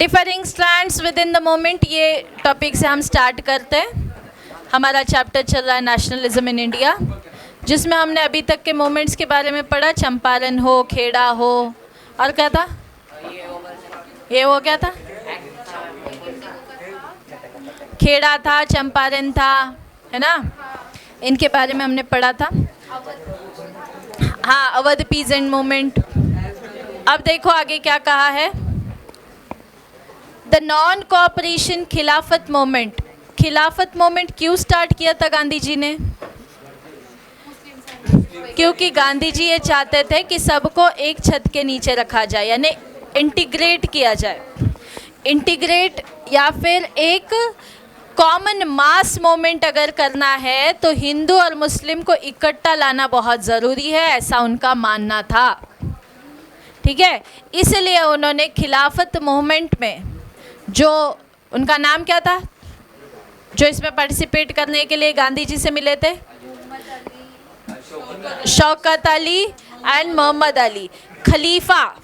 Differing strands with in the moment, ये topic से हम स्टार्ट करते हैं। हमारा चैप्टर चल रहा है नेशनलिज्म इन इंडिया, जिसमें हमने अभी तक के मोमेंट्स के बारे में पढ़ा। चंपारण हो, खेड़ा हो, और क्या था, ये हो गया था, खेड़ा था, चंपारण था, है ना, इनके बारे में हमने पढ़ा था। हाँ, अवध पीजेंट मूवमेंट। अब देखो आगे क्या कहा है। द नॉन कोऑपरेशन खिलाफत मूवमेंट। खिलाफत मूवमेंट क्यों स्टार्ट किया था गांधी जी ने? क्योंकि गांधी जी ये चाहते थे कि सबको एक छत के नीचे रखा जाए, यानी इंटीग्रेट किया जाए। इंटीग्रेट या फिर एक कॉमन मास मूवमेंट अगर करना है तो हिंदू और मुस्लिम को इकट्ठा लाना बहुत ज़रूरी है, ऐसा उनका मानना था। ठीक है, इसलिए उन्होंने खिलाफत मूवमेंट में, जो उनका नाम क्या था, जो इसमें पार्टिसिपेट करने के लिए गांधी जी से मिले थे, शौकत अली एंड मोहम्मद अली। खलीफा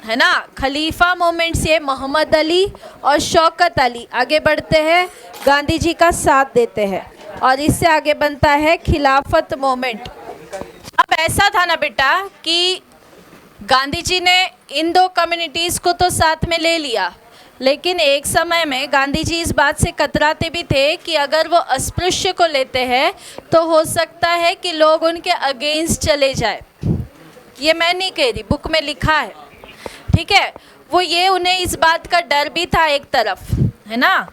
है ना, खलीफा मूवमेंट से मोहम्मद अली और शौकत अली आगे बढ़ते हैं, गांधी जी का साथ देते हैं, और इससे आगे बनता है खिलाफत मूवमेंट। अब ऐसा था ना बेटा कि गांधी जी ने इन दो कम्युनिटीज़ को तो साथ में ले लिया, लेकिन एक समय में गांधी जी इस बात से कतराते भी थे कि अगर वो अस्पृश्य को लेते हैं तो हो सकता है कि लोग उनके अगेंस्ट चले जाए। ये मैं नहीं कह रही, बुक में लिखा है। ठीक है, वो ये उन्हें इस बात का डर भी था एक तरफ, है ना,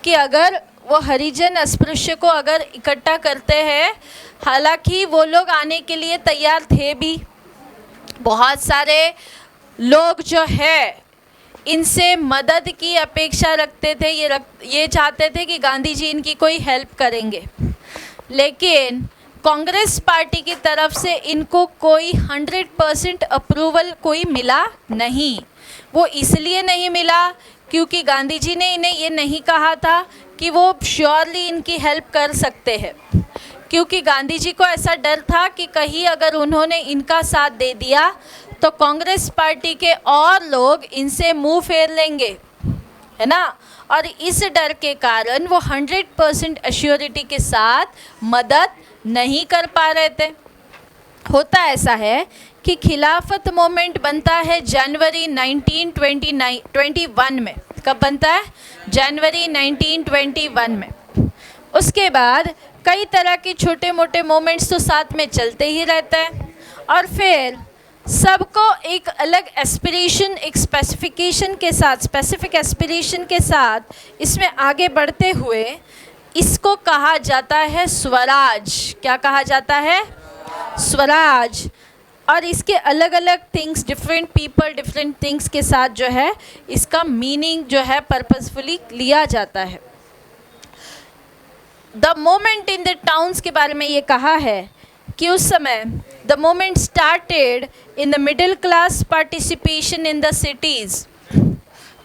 कि अगर वो हरिजन अस्पृश्य को अगर इकट्ठा करते हैं, हालांकि वो लोग आने के लिए तैयार थे भी, बहुत सारे लोग जो है इनसे मदद की अपेक्षा रखते थे, ये चाहते थे कि गांधी जी इनकी कोई हेल्प करेंगे, लेकिन कांग्रेस पार्टी की तरफ से इनको कोई 100% अप्रूवल कोई मिला नहीं। वो इसलिए नहीं मिला क्योंकि गांधी जी ने इन्हें ये नहीं कहा था कि वो श्योरली इनकी हेल्प कर सकते हैं, क्योंकि गांधी जी को ऐसा डर था कि कहीं अगर उन्होंने इनका साथ दे दिया तो कांग्रेस पार्टी के और लोग इनसे मुंह फेर लेंगे, है ना, और इस डर के कारण वो 100% एश्योरिटी के साथ मदद नहीं कर पा रहे थे। होता ऐसा है कि खिलाफत मूवमेंट बनता है जनवरी 1921 में। कब बनता है? जनवरी 1921 में। उसके बाद कई तरह के छोटे मोटे मूवमेंट्स तो साथ में चलते ही रहते हैं, और फिर सबको एक अलग एस्पिरेशन, एक स्पेसिफिकेशन के साथ, स्पेसिफिक एस्पिरेशन के साथ इसमें आगे बढ़ते हुए इसको कहा जाता है स्वराज। क्या कहा जाता है? स्वराज। और इसके अलग अलग things, different people, different things के साथ जो है इसका मीनिंग जो है पर्पसफुली लिया जाता है। The moment in the towns के बारे में ये कहा है कि उस समय the moment started in the middle class participation in the cities.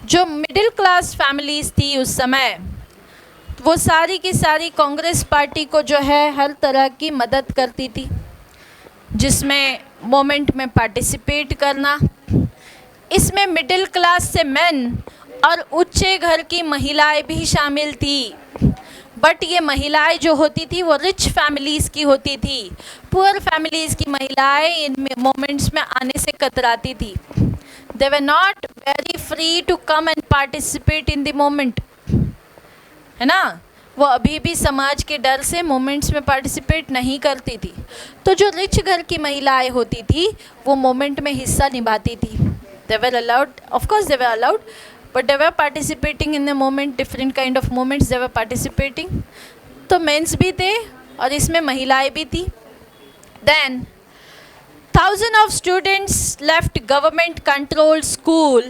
जो मिडिल क्लास फैमिलीज़ थी उस समय, वो सारी की सारी कांग्रेस पार्टी को जो है हर तरह की मदद करती थी, जिसमें मोमेंट में पार्टिसिपेट करना। इसमें मिडिल क्लास से मेन और उच्चे घर की महिलाएं भी शामिल थी, बट ये महिलाएं जो होती थी वो रिच फैमिलीज़ की होती थी। पुअर फैमिलीज़ की महिलाएं इन मोमेंट्स में आने से कतराती थी। They were not very free to come and participate in the movement, है ना, वो अभी भी समाज के डर से मोमेंट्स में पार्टिसिपेट नहीं करती थी। तो जो रिच घर की महिलाएं होती थी वो मोमेंट में हिस्सा निभाती थी। They were allowed, of course they were allowed, but they were participating in the moment, different kind of moments they were participating। तो मेंस भी थे और इसमें महिलाएं भी थी। Then thousands of students left government controlled school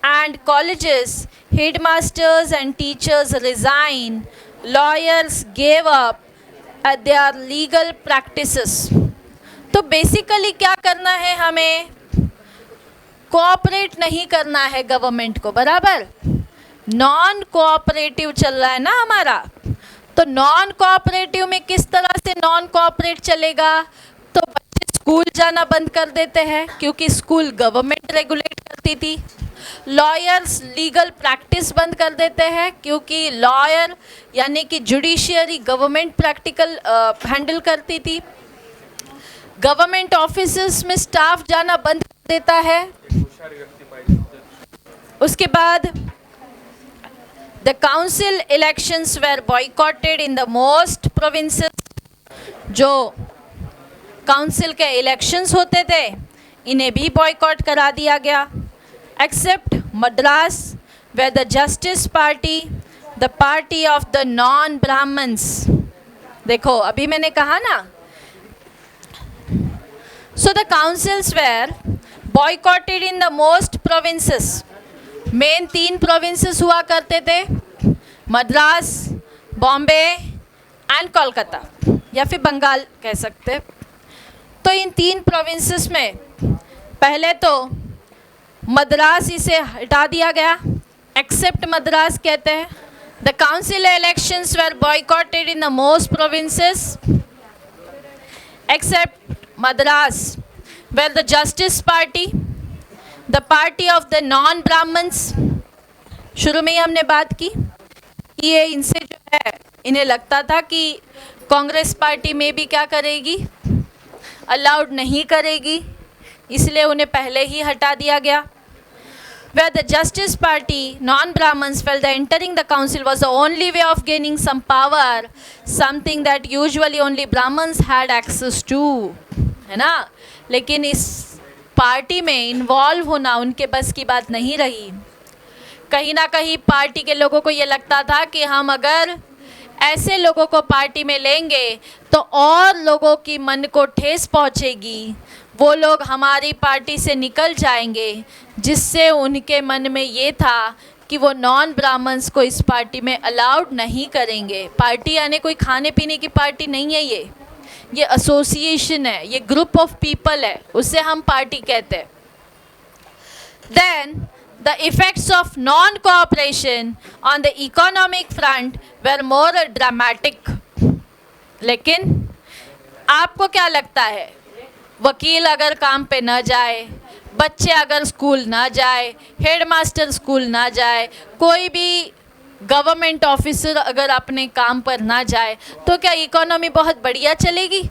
and colleges, headmasters and teachers resigned, lawyers gave up at their legal practices। तो basically क्या करना है हमें? कोऑपरेट नहीं करना है गवर्नमेंट को, बराबर। नॉन कोऑपरेटिव चल रहा है ना हमारा, तो नॉन कोऑपरेटिव में किस तरह से नॉन कोऑपरेट चलेगा? तो बच्चे स्कूल जाना बंद कर देते हैं क्योंकि स्कूल गवर्नमेंट रेगुलेट करती थी। लॉयर्स लीगल प्रैक्टिस बंद कर देते हैं, क्योंकि लॉयर यानी कि जुडिशियरी गवर्नमेंट प्रैक्टिकल हैंडल करती थी। गवर्नमेंट ऑफिसेस में स्टाफ जाना बंद कर देता है। उसके बाद the council elections were boycotted in the most provinces. जो काउंसिल के इलेक्शंस होते थे इन्हें भी बॉयकॉट करा दिया गया, except Madras were the justice party, the party of the non Brahmins. देखो अभी मैंने कहा ना, so the councils were boycotted in the most provinces. Main 3 provinces हुआ करते थे, मद्रास, बॉम्बे एंड कोलकाता, या फिर बंगाल कह सकते। तो इन 3 प्रोविंसेस में पहले तो मद्रास इसे हटा दिया गया, एक्सेप्ट मद्रास कहते हैं। The council elections were boycotted in the most provinces except Madras, were the justice party, the party of the non Brahmins. शुरू में ही हमने बात की, ये इनसे जो है इन्हें लगता था कि कांग्रेस पार्टी में भी क्या करेगी, अलाउड नहीं करेगी, इसलिए उन्हें पहले ही हटा दिया गया। Where the Justice Party, non-Brahmins felt that entering the council was the only way of gaining some power, something that usually only Brahmins had access to, है ना। लेकिन इस पार्टी में इन्वॉल्व होना उनके बस की बात नहीं रही। कहीं ना कहीं पार्टी के लोगों को ये लगता था कि हम अगर ऐसे लोगों को पार्टी में लेंगे तो और लोगों की मन को ठेस पहुंचेगी, वो लोग हमारी पार्टी से निकल जाएंगे, जिससे उनके मन में ये था कि वो नॉन ब्राह्मण्स को इस पार्टी में अलाउड नहीं करेंगे। पार्टी यानी कोई खाने पीने की पार्टी नहीं है, ये एसोसिएशन है, ये ग्रुप ऑफ पीपल है, उसे हम पार्टी कहते हैं। Then the effects of non cooperation on the economic front were more dramatic. लेकिन आपको क्या लगता है, वकील अगर काम पे न जाए, बच्चे अगर स्कूल ना जाए, हेडमास्टर स्कूल ना जाए, कोई भी गवर्नमेंट ऑफिसर अगर अपने काम पर ना जाए, तो क्या इकोनॉमी बहुत बढ़िया चलेगी?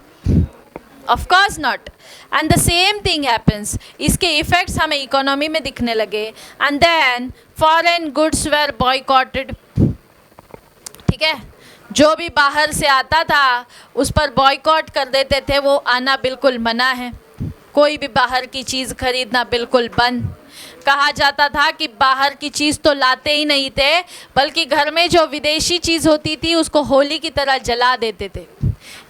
Of course not. And the same thing happens, इसके इफेक्ट्स हमें इकोनॉमी में दिखने लगे। And then foreign goods were boycotted. ठीक है, जो भी बाहर से आता था उस पर बॉयकॉट कर देते थे, वो आना बिल्कुल मना है, कोई भी बाहर की चीज़ खरीदना बिल्कुल बंद। कहा जाता था कि बाहर की चीज़ तो लाते ही नहीं थे, बल्कि घर में जो विदेशी चीज़ होती थी उसको होली की तरह जला देते थे।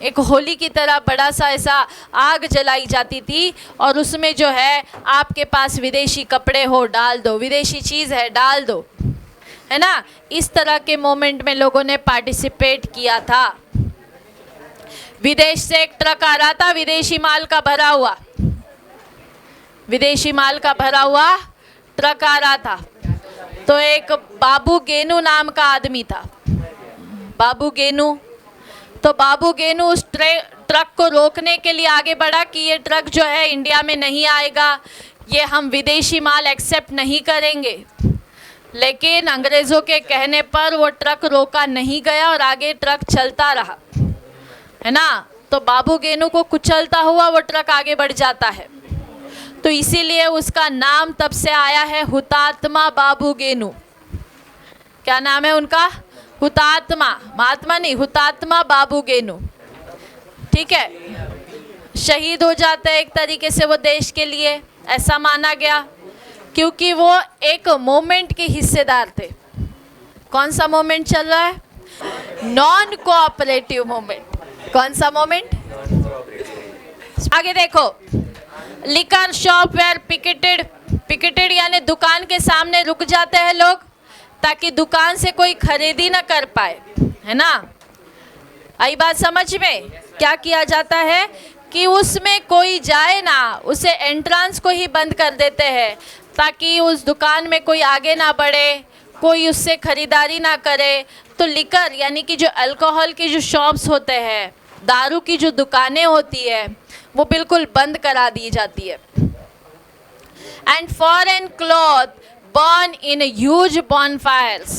एक होली की तरह बड़ा सा ऐसा आग जलाई जाती थी, और उसमें जो है आपके पास विदेशी कपड़े हो डाल दो, विदेशी चीज़ है डाल दो, है ना। इस तरह के मोमेंट में लोगों ने पार्टिसिपेट किया था। विदेश से एक ट्रक आ रहा था विदेशी माल का भरा हुआ, विदेशी माल का भरा हुआ ट्रक आ रहा था। तो एक बाबू गेनू नाम का आदमी था, बाबू गेनू। तो बाबू गेनू उस ट्रक को रोकने के लिए आगे बढ़ा कि ये ट्रक जो है इंडिया में नहीं आएगा, ये हम विदेशी माल एक्सेप्ट नहीं करेंगे। लेकिन अंग्रेज़ों के कहने पर वो ट्रक रोका नहीं गया और आगे ट्रक चलता रहा, है ना। तो बाबू गेनू को कुचलता हुआ वो ट्रक आगे बढ़ जाता है। तो इसीलिए उसका नाम तब से आया है हुतात्मा बाबू गेनू। क्या नाम है उनका? हुतात्मा, महात्मा नहीं, हुतात्मा बाबू गेनू। ठीक है, शहीद हो जाते हैं एक तरीके से वो देश के लिए, ऐसा माना गया, क्योंकि वो एक मोमेंट के हिस्सेदार थे। कौन सा मोमेंट चल रहा है? Non cooperative moment. कौन सा मोमेंट? आगे देखो, liquor shop were picketed. Picketed यानी दुकान के सामने रुक जाते हैं लोग, ताकि दुकान से कोई खरीदी ना कर पाए, है ना। आई बात समझ में? क्या किया जाता है कि उसमें कोई जाए ना, उसे एंट्रेंस को ही बंद कर देते हैं, ताकि उस दुकान में कोई आगे ना बढ़े, कोई उससे खरीदारी ना करे। तो लिकर यानी कि जो अल्कोहल की जो शॉप्स होते हैं, दारू की जो दुकानें होती है, वो बिल्कुल बंद करा दी जाती है। And foreign cloth burn in huge bonfires,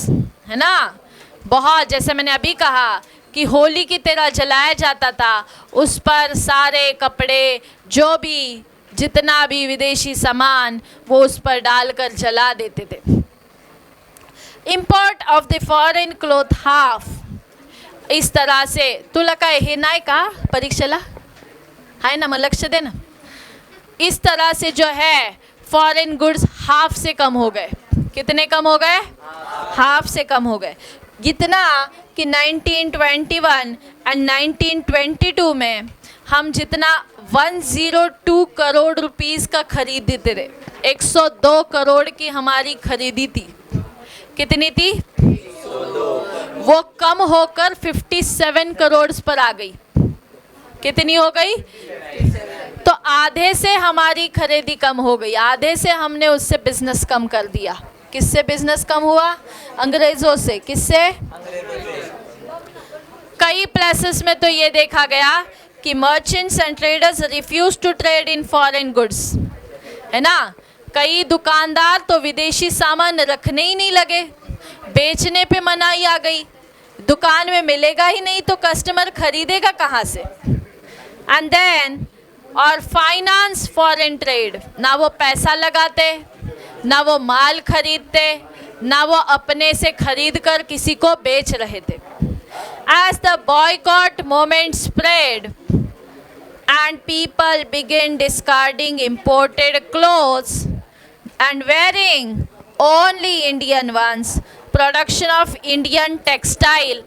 है ना, बहुत, जैसे मैंने अभी कहा कि होली की तरह जलाया जाता था, उस पर सारे कपड़े, जो भी जितना भी विदेशी सामान, वो उस पर डालकर जला देते थे. Import of the foreign cloth half. इस तरह से तुला काय हे नाही का परीक्षेला आहे ना, मग लक्ष दे ना. इस तरह से जो है फॉरेन गुड्स हाफ से कम हो गए. कितने कम हो गए? हाफ से कम हो गए. इतना कि 1921 एंड 1922 में हम जितना 102 करोड़ रुपीस का खरीदते थे, 102 करोड़ की हमारी खरीदी थी. कितनी थी? वो कम होकर 57 करोड़ पर आ गई. कितनी हो गई? तो आधे से हमारी खरीदी कम हो गई, आधे से हमने उससे बिजनेस कम कर दिया. किससे बिजनेस कम हुआ? अंग्रेजों से. किससे? कई प्लेसेस में तो ये देखा गया कि merchants and traders refuse to trade in foreign goods, है ना. कई दुकानदार तो विदेशी सामान रखने ही नहीं लगे, बेचने पे मनाही आ गई. दुकान में मिलेगा ही नहीं तो कस्टमर खरीदेगा कहाँ से. एंड देन और फाइनेंस फॉरेन ट्रेड, ना वो पैसा लगाते, ना वो माल खरीदते, ना वो अपने से खरीद कर किसी को बेच रहे थे. As the boycott movement spread and people began discarding imported clothes and wearing only Indian ones, production of Indian textile